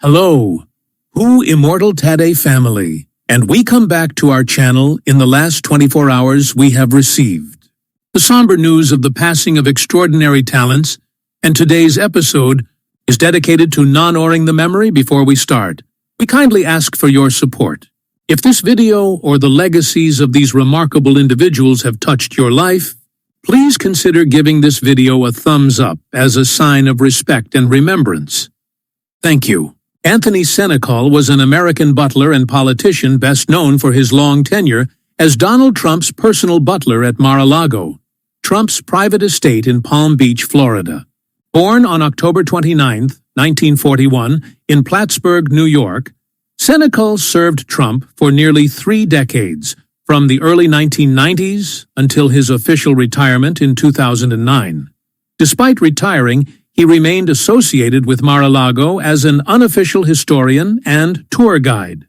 Hello, Who Immortal Tade family, and we come back to our channel in the last 24 hours we have received the somber news of the passing of extraordinary talents, and today's episode is dedicated to non-honoring the memory before we start. We kindly ask for your support. If this video or the legacies of these remarkable individuals have touched your life, please consider giving this video a thumbs up as a sign of respect and remembrance. Thank you. Anthony Senecal was an American butler and politician best known for his long tenure as Donald Trump's personal butler at Mar-a-Lago, Trump's private estate in Palm Beach, Florida. Born on October 29, 1941, in Plattsburgh, New York, Senecal served Trump for nearly 3 decades, from the early 1990s until his official retirement in 2009. Despite retiring, he remained associated with Mar-a-Lago as an unofficial historian and tour guide.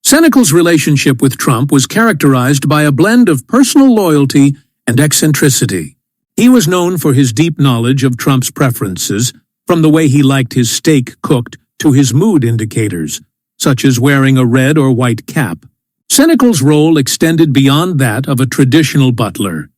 Senecal's relationship with Trump was characterized by a blend of personal loyalty and eccentricity. He was known for his deep knowledge of Trump's preferences, from the way he liked his steak cooked to his mood indicators, such as wearing a red or white cap. Senecal's role extended beyond that of a traditional butler.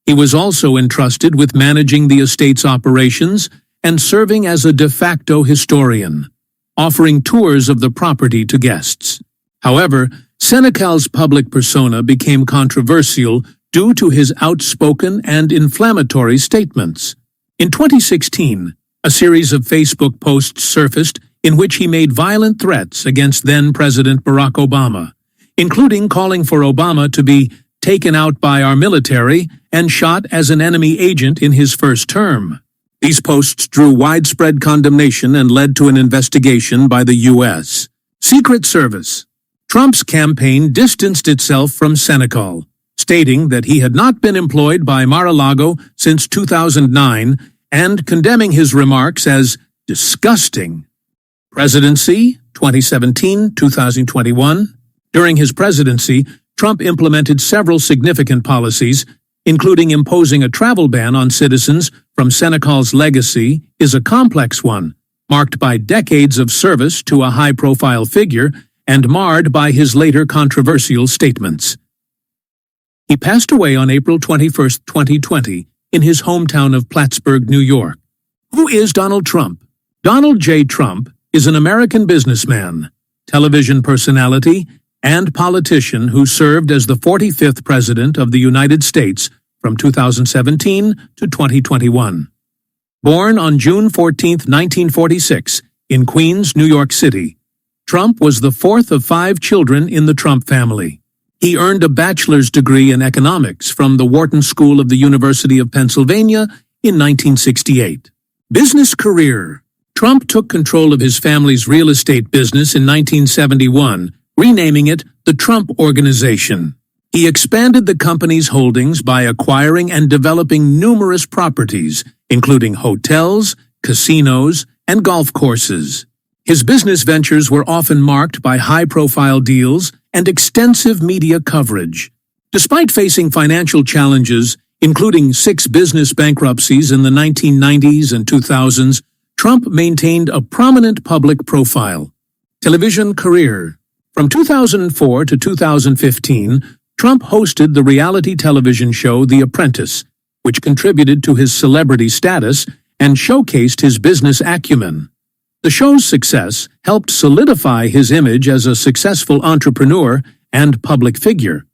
He was also entrusted with managing the estate's operations and serving as a de facto historian, offering tours of the property to guests. However, Senecal's public persona became controversial due to his outspoken and inflammatory statements. In 2016, a series of Facebook posts surfaced in which he made violent threats against then-President Barack Obama, including calling for Obama to be taken out by our military and shot as an enemy agent in his first term. These posts drew widespread condemnation and led to an investigation by the U.S. Secret Service. Trump's campaign distanced itself from Senecal, stating that he had not been employed by Mar-a-Lago since 2009 and condemning his remarks as disgusting. Presidency, 2017-2021. During his presidency, Trump implemented several significant policies, including imposing a travel ban on citizens from Senecal's legacy is a complex one, marked by decades of service to a high-profile figure and marred by his later controversial statements. He passed away on April 21, 2020, in his hometown of Plattsburgh, New York. Who is Donald Trump? Donald J. Trump is an American businessman, television personality, and politician who served as the 45th President of the United States from 2017 to 2021. Born on June 14, 1946, in Queens, New York City, Trump was the 4th of 5 children in the Trump family. He earned a bachelor's degree in economics from the Wharton School of the University of Pennsylvania in 1968. Business career. Trump took control of his family's real estate business in 1971, renaming it the Trump Organization. He expanded the company's holdings by acquiring and developing numerous properties, including hotels, casinos, and golf courses. His business ventures were often marked by high-profile deals and extensive media coverage. Despite facing financial challenges, including 6 business bankruptcies in the 1990s and 2000s, Trump maintained a prominent public profile. Television career. From 2004 to 2015, Trump hosted the reality television show The Apprentice, which contributed to his celebrity status and showcased his business acumen. The show's success helped solidify his image as a successful entrepreneur and public figure.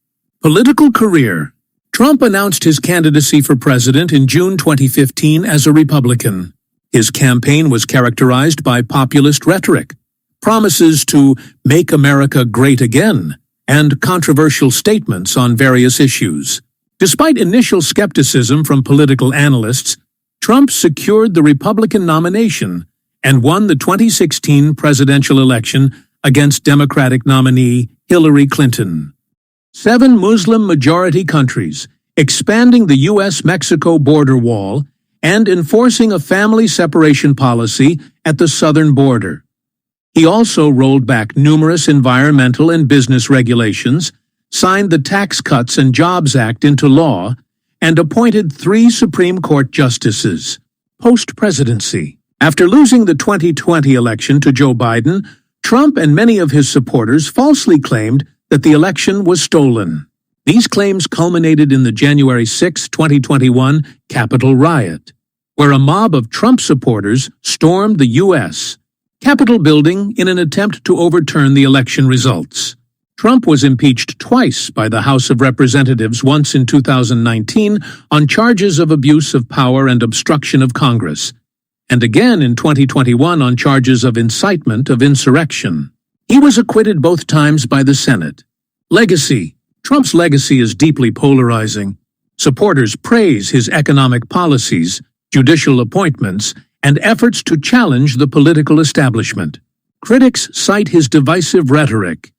Political career. Trump announced his candidacy for president in June 2015 as a Republican. His campaign was characterized by populist rhetoric, promises to make America great again, and controversial statements on various issues. Despite initial skepticism from political analysts, Trump secured the Republican nomination and won the 2016 presidential election against Democratic nominee Hillary Clinton. 7 Muslim-majority countries, expanding the U.S.-Mexico border wall, and enforcing a family separation policy at the southern border. He also rolled back numerous environmental and business regulations, signed the Tax Cuts and Jobs Act into law, and appointed 3 Supreme Court justices. Post-presidency. After losing the 2020 election to Joe Biden, Trump and many of his supporters falsely claimed that the election was stolen. These claims culminated in the January 6, 2021 Capitol riot, where a mob of Trump supporters stormed the U.S. Capitol building in an attempt to overturn the election results. Trump was impeached twice by the House of Representatives, once in 2019 on charges of abuse of power and obstruction of Congress, and again in 2021 on charges of incitement of insurrection. He was acquitted both times by the Senate. Legacy. Trump's legacy is deeply polarizing. Supporters praise his economic policies, judicial appointments, and efforts to challenge the political establishment. Critics cite his divisive rhetoric,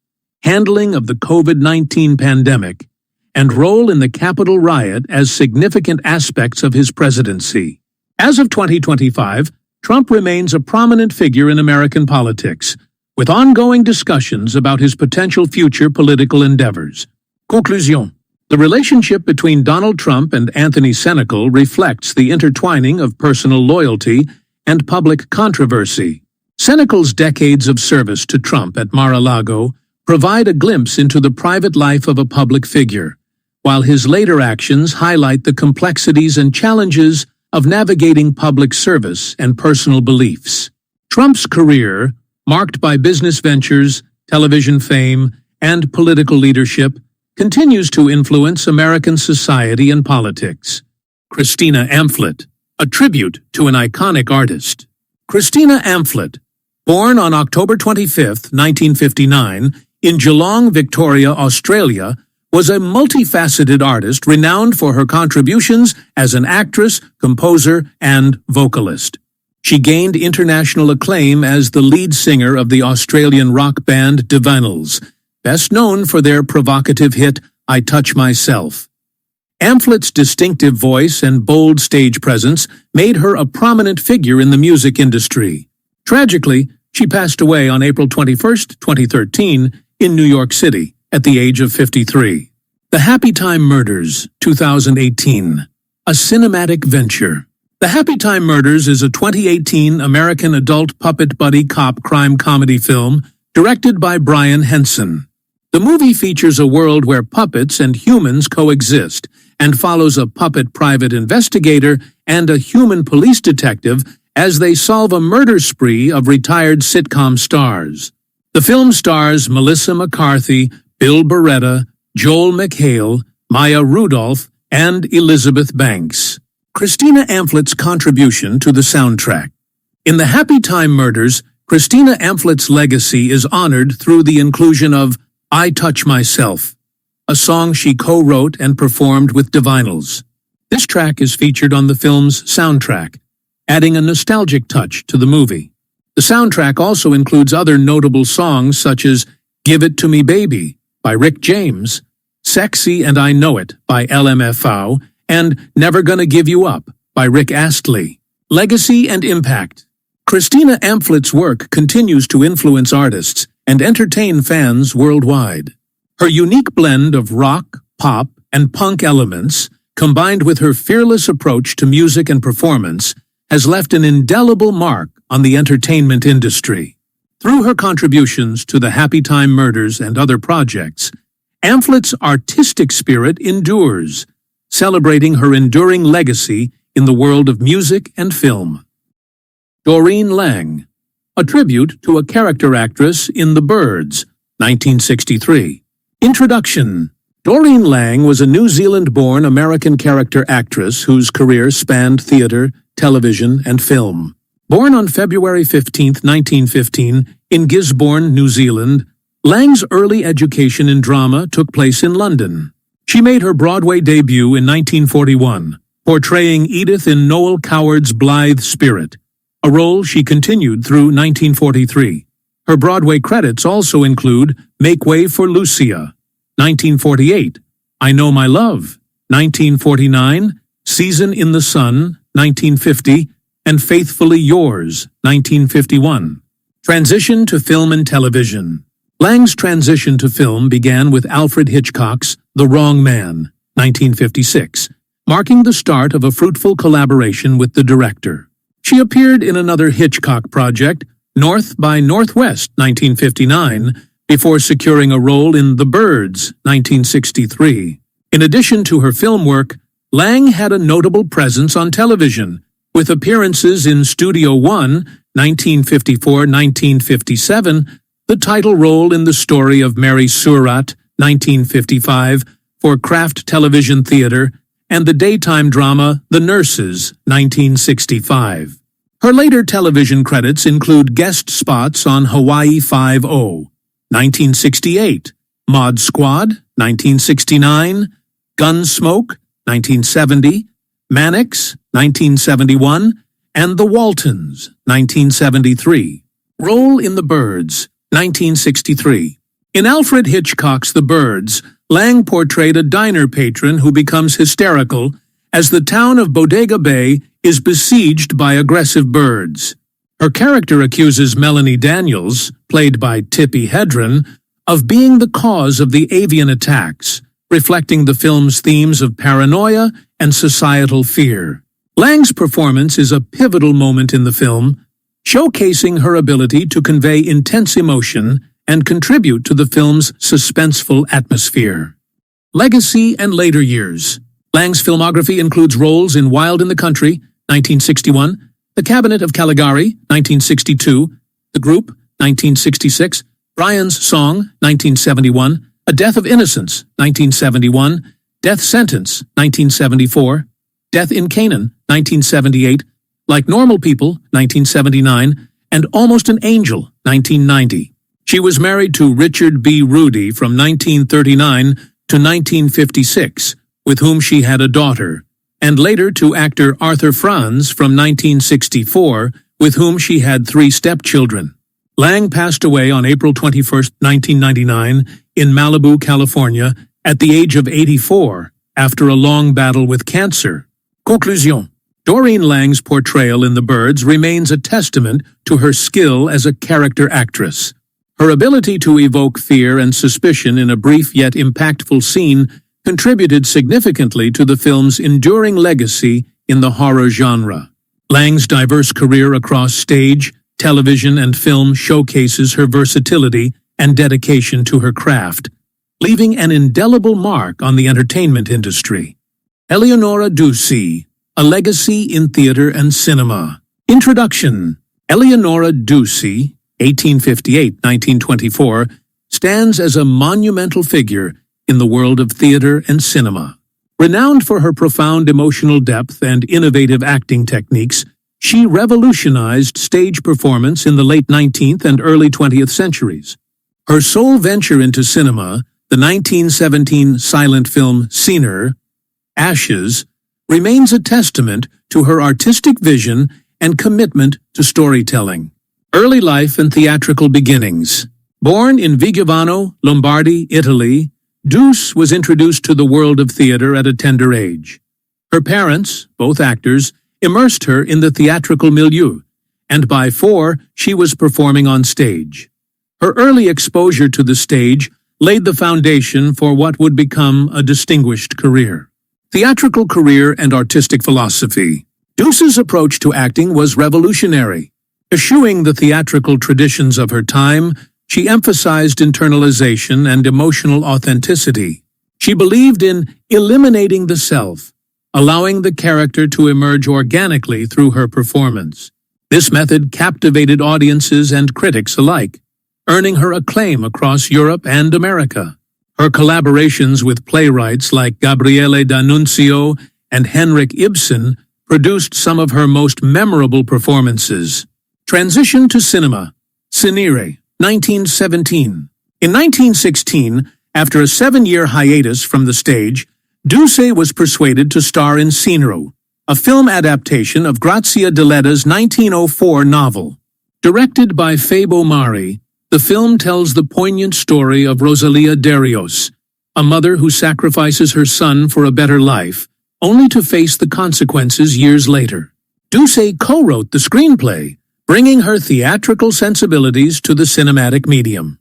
handling of the COVID-19 pandemic, and role in the Capitol riot as significant aspects of his presidency. As of 2025, Trump remains a prominent figure in American politics, with ongoing discussions about his potential future political endeavors. Conclusion. The relationship between Donald Trump and Anthony Senecal reflects the intertwining of personal loyalty and public controversy. Senecal's decades of service to Trump at Mar-a-Lago provide a glimpse into the private life of a public figure, while his later actions highlight the complexities and challenges of navigating public service and personal beliefs. Trump's career, marked by business ventures, television fame, and political leadership, continues to influence American society and politics. Christina Amphlett, a tribute to an iconic artist. Christina Amphlett, born on October 25, 1959, in Geelong, Victoria, Australia, was a multifaceted artist renowned for her contributions as an actress, composer, and vocalist. She gained international acclaim as the lead singer of the Australian rock band Divinyls, best known for their provocative hit, I Touch Myself. Amphlett's distinctive voice and bold stage presence made her a prominent figure in the music industry. Tragically, she passed away on April 21, 2013, in New York City, at the age of 53. The Happytime Murders, 2018. A cinematic venture. The Happytime Murders is a 2018 American adult puppet buddy cop crime comedy film directed by Brian Henson. The movie features a world where puppets and humans coexist and follows a puppet private investigator and a human police detective as they solve a murder spree of retired sitcom stars. The film stars Melissa McCarthy, Bill Beretta, Joel McHale, Maya Rudolph, and Elizabeth Banks. Christina Ampflett's contribution to the soundtrack. In the Happytime Murders, Christina Ampflett's legacy is honored through the inclusion of I Touch Myself, a song she co-wrote and performed with Divinyls. This track is featured on the film's soundtrack, adding a nostalgic touch to the movie. The soundtrack also includes other notable songs such as Give It To Me Baby by Rick James, Sexy and I Know It by LMFAO, and Never Gonna Give You Up by Rick Astley. Legacy and impact. Christina Ampflett's work continues to influence artists and entertain fans worldwide. Her unique blend of rock, pop, and punk elements, combined with her fearless approach to music and performance, has left an indelible mark on the entertainment industry. Through her contributions to the Happytime Murders and other projects, Ampflett's artistic spirit endures, celebrating her enduring legacy in the world of music and film. Doreen Lang, a tribute to a character actress in The Birds, 1963. Introduction. Doreen Lang was a New Zealand-born American character actress whose career spanned theater, television, and film. Born on February 15, 1915, in Gisborne, New Zealand, Lang's early education in drama took place in London. She made her Broadway debut in 1941, portraying Edith in Noel Coward's Blithe Spirit, a role she continued through 1943. Her Broadway credits also include Make Way for Lucia, 1948, I Know My Love, 1949, Season in the Sun, 1950, and Faithfully Yours, 1951. Transition to film and television. Lang's transition to film began with Alfred Hitchcock's The Wrong Man, 1956, marking the start of a fruitful collaboration with the director. She appeared in another Hitchcock project, North by Northwest, 1959, before securing a role in The Birds, 1963. In addition to her film work, Lang had a notable presence on television, with appearances in Studio One, 1954-1957, the title role in The Story of Mary Surratt, 1955, for Kraft Television Theatre, and the daytime drama The Nurses, 1965. Her later television credits include guest spots on Hawaii Five-0, 1968, Mod Squad, 1969, Gunsmoke, 1970, Mannix, 1971, and The Waltons, 1973. Role in The Birds, 1963. In Alfred Hitchcock's The Birds, Lang portrayed a diner patron who becomes hysterical as the town of Bodega Bay is besieged by aggressive birds. Her character accuses Melanie Daniels, played by Tippi Hedren, of being the cause of the avian attacks, reflecting the film's themes of paranoia and societal fear. Lang's performance is a pivotal moment in the film, showcasing her ability to convey intense emotion and contribute to the film's suspenseful atmosphere. Legacy and later years. Lang's filmography includes roles in Wild in the Country, 1961, The Cabinet of Caligari, 1962, The Group, 1966, Brian's Song, 1971, A Death of Innocence, 1971, Death Sentence, 1974, Death in Canaan, 1978, Like Normal People, 1979, and Almost an Angel, 1990. She was married to Richard B. Rudy from 1939 to 1956, with whom she had a daughter, and later to actor Arthur Franz from 1964, with whom she had 3 stepchildren. Lang passed away on April 21, 1999, in Malibu, California, at the age of 84, after a long battle with cancer. Conclusion. Doreen Lang's portrayal in The Birds remains a testament to her skill as a character actress. Her ability to evoke fear and suspicion in a brief yet impactful scene contributed significantly to the film's enduring legacy in the horror genre. Lang's diverse career across stage, television, and film showcases her versatility and dedication to her craft, leaving an indelible mark on the entertainment industry. Eleonora Duse, A Legacy in Theatre and Cinema. Introduction. Eleonora Duse, 1858-1924, stands as a monumental figure in the world of theatre and cinema. Renowned for her profound emotional depth and innovative acting techniques, she revolutionized stage performance in the late 19th and early 20th centuries. Her sole venture into cinema, the 1917 silent film Scener, Ashes, remains a testament to her artistic vision and commitment to storytelling. Early life and theatrical beginnings. Born in Vigevano, Lombardy, Italy, Duse was introduced to the world of theater at a tender age. Her parents, both actors, immersed her in the theatrical milieu, and by 4 she was performing on stage. Her early exposure to the stage laid the foundation for what would become a distinguished career. Theatrical career and artistic philosophy. Duse's approach to acting was revolutionary. Eschewing the theatrical traditions of her time, she emphasized internalization and emotional authenticity. She believed in eliminating the self, allowing the character to emerge organically through her performance. This method captivated audiences and critics alike, earning her acclaim across Europe and America. Her collaborations with playwrights like Gabriele D'Annunzio and Henrik Ibsen produced some of her most memorable performances. Transition to cinema. Scenere, 1917. In 1916, after a 7-year hiatus from the stage, Duse was persuaded to star in Scenero, a film adaptation of Grazia Deletta's 1904 novel. Directed by Fabo Mari, the film tells the poignant story of Rosalia Darius, a mother who sacrifices her son for a better life, only to face the consequences years later. Duse co-wrote the screenplay, bringing her theatrical sensibilities to the cinematic medium.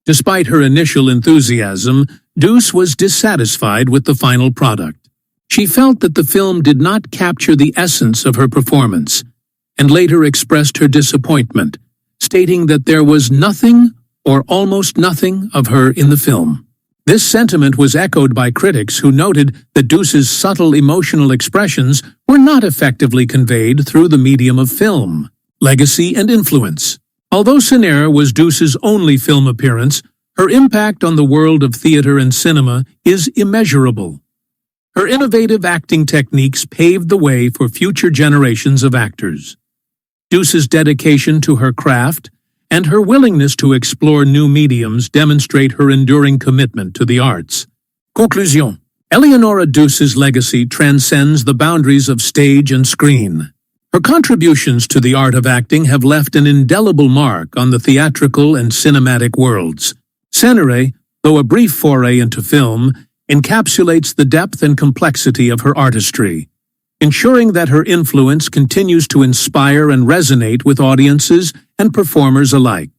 Despite her initial enthusiasm, Duse was dissatisfied with the final product. She felt that the film did not capture the essence of her performance, and later expressed her disappointment, stating that there was nothing or almost nothing of her in the film. This sentiment was echoed by critics who noted that Deuce's subtle emotional expressions were not effectively conveyed through the medium of film. Legacy and influence. Although Senecal was Deuce's only film appearance, her impact on the world of theater and cinema is immeasurable. Her innovative acting techniques paved the way for future generations of actors. Deuce's dedication to her craft and her willingness to explore new mediums demonstrate her enduring commitment to the arts. Conclusion. Eleonora Deuce's legacy transcends the boundaries of stage and screen. Her contributions to the art of acting have left an indelible mark on the theatrical and cinematic worlds. Senecal, though a brief foray into film, encapsulates the depth and complexity of her artistry, ensuring that her influence continues to inspire and resonate with audiences and performers alike.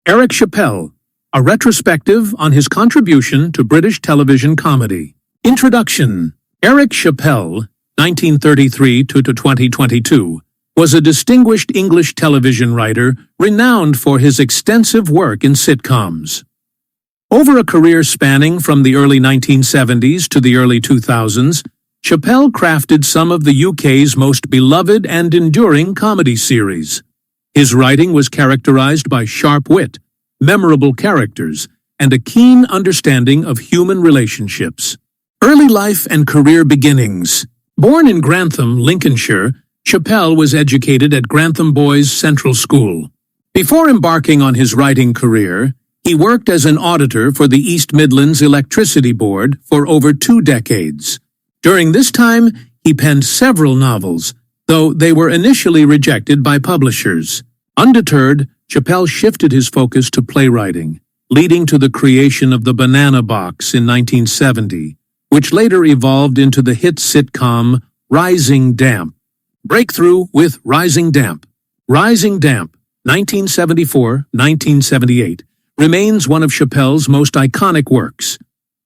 Eric Chappell, a retrospective on his contribution to British television comedy. Introduction. Eric Chappell, 1933 to 2022, was a distinguished English television writer renowned for his extensive work in sitcoms. Over a career spanning from the early 1970s to the early 2000s, Chappell crafted some of the UK's most beloved and enduring comedy series. His writing was characterized by sharp wit, memorable characters, and a keen understanding of human relationships. Early life and career beginnings. Born in Grantham, Lincolnshire, Chappell was educated at Grantham Boys Central School. Before embarking on his writing career, he worked as an auditor for the East Midlands Electricity Board for over 2 decades. During this time, he penned several novels, though they were initially rejected by publishers. Undeterred, Chappell shifted his focus to playwriting, leading to the creation of The Banana Box in 1970, which later evolved into the hit sitcom Rising Damp. Breakthrough with Rising Damp. Rising Damp, 1974-1978, remains one of Chappell's most iconic works.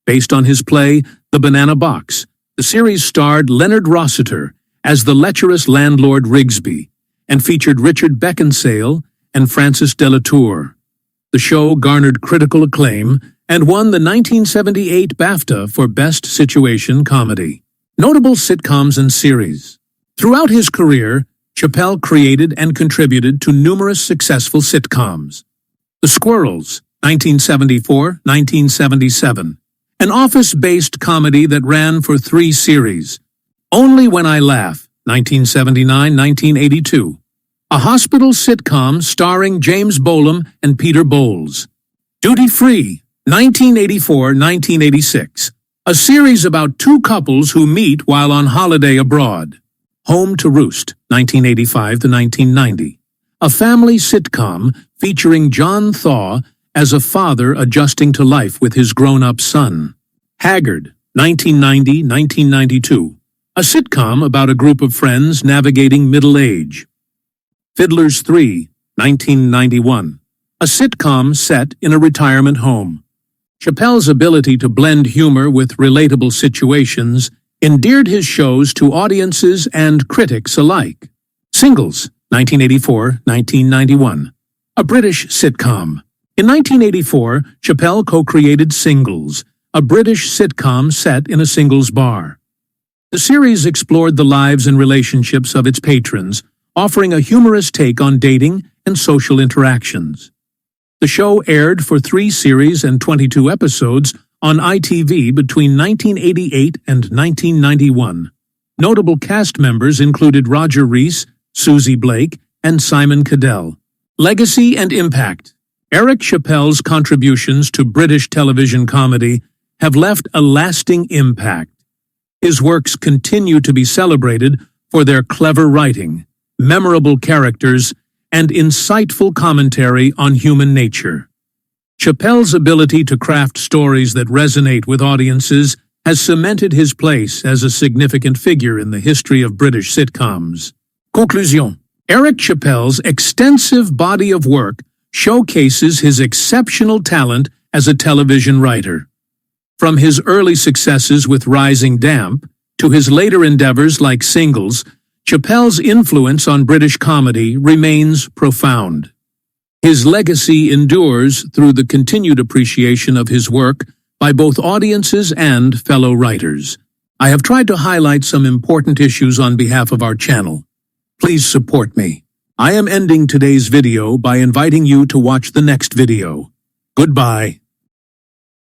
Based on his play, The Banana Box, the series starred Leonard Rossiter as the lecherous landlord Rigsby and featured Richard Beckinsale and Francis Delatour. The show garnered critical acclaim and won the 1978 BAFTA for Best Situation Comedy. Notable sitcoms and series. Throughout his career, Chappell created and contributed to numerous successful sitcoms. The Squirrels, 1974-1977, an office-based comedy that ran for 3 series. Only When I Laugh, 1979-1982, a hospital sitcom starring James Bolam and Peter Bowles. Duty Free, 1984-1986, a series about 2 couples who meet while on holiday abroad. Home to Roost, 1985-1990, a family sitcom featuring John Thaw as a father adjusting to life with his grown-up son. Haggard, 1990-1992, a sitcom about a group of friends navigating middle age. Fiddler's 3, 1991, a sitcom set in a retirement home. Chappell's ability to blend humor with relatable situations endeared his shows to audiences and critics alike. Singles, 1984-1991, a British sitcom. In 1984, Chappell co-created Singles, a British sitcom set in a singles bar. The series explored the lives and relationships of its patrons, offering a humorous take on dating and social interactions. The show aired for 3 series and 22 episodes on ITV between 1988 and 1991. Notable cast members included Roger Rees, Susie Blake, and Simon Cadell. Legacy and impact. Eric Chappell's contributions to British television comedy have left a lasting impact. His works continue to be celebrated for their clever writing, memorable characters, and insightful commentary on human nature. Chappell's ability to craft stories that resonate with audiences has cemented his place as a significant figure in the history of British sitcoms. Conclusion. Eric Chappell's extensive body of work showcases his exceptional talent as a television writer. From his early successes with Rising Damp to his later endeavors like Singles, Chappell's influence on British comedy remains profound. His legacy endures through the continued appreciation of his work by both audiences and fellow writers. I have tried to highlight some important issues on behalf of our channel. Please support me. I am ending today's video by inviting you to watch the next video. Goodbye.